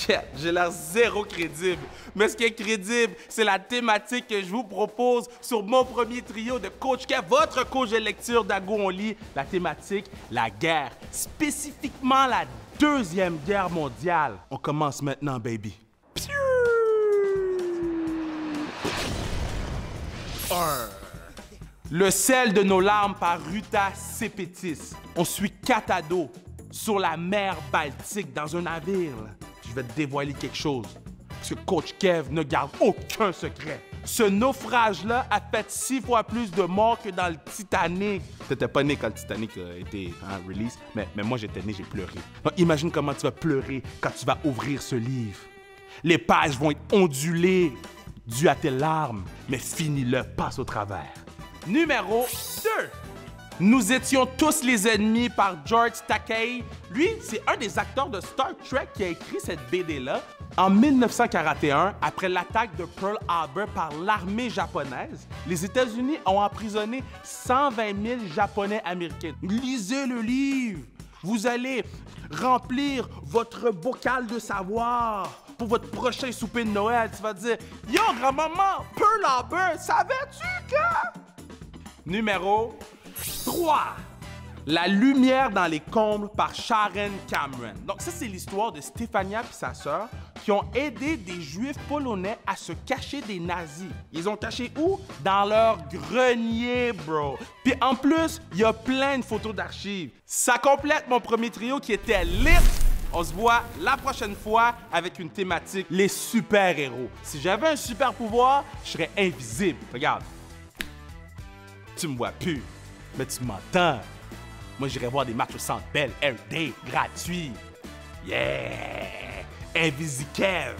Yeah, j'ai l'air zéro crédible. Mais ce qui est crédible, c'est la thématique que je vous propose sur mon premier trio de Coach Kev, votre coach de lecture d'Ago On Lit. La thématique, la guerre. Spécifiquement la Deuxième Guerre mondiale. On commence maintenant, baby. Le sel de nos larmes par Ruta Sepetys. On suit 4 ados sur la mer Baltique dans un navire. Je vais te dévoiler quelque chose. Parce que Coach Kev ne garde aucun secret. Ce naufrage-là a fait 6 fois plus de morts que dans le Titanic. T'étais pas né quand le Titanic a été release, mais moi j'étais né, j'ai pleuré. Donc imagine comment tu vas pleurer quand tu vas ouvrir ce livre. Les pages vont être ondulées dû à tes larmes, mais finis-le, passe au travers. Numéro 2. Nous étions tous les ennemis par George Takei. Lui, c'est un des acteurs de Star Trek qui a écrit cette BD-là. En 1941, après l'attaque de Pearl Harbor par l'armée japonaise, les États-Unis ont emprisonné 120 000 Japonais américains. Lisez le livre. Vous allez remplir votre bocal de savoir. Pour votre prochain souper de Noël, tu vas dire « Yo, grand-maman, Pearl Harbor, savais-tu que... » Numéro 3. La lumière dans les combles par Sharon Cameron. Donc ça, c'est l'histoire de Stefania et sa sœur qui ont aidé des Juifs polonais à se cacher des nazis. Ils ont caché où? Dans leur grenier, bro. Puis en plus, il y a plein de photos d'archives. Ça complète mon premier trio qui était lit. On se voit la prochaine fois avec une thématique, les super-héros. Si j'avais un super pouvoir, je serais invisible. Regarde. Tu me vois plus, mais tu m'entends. Moi, j'irais voir des matchs au Centre Bell, every day, gratuit. Yeah! Invisi Kev!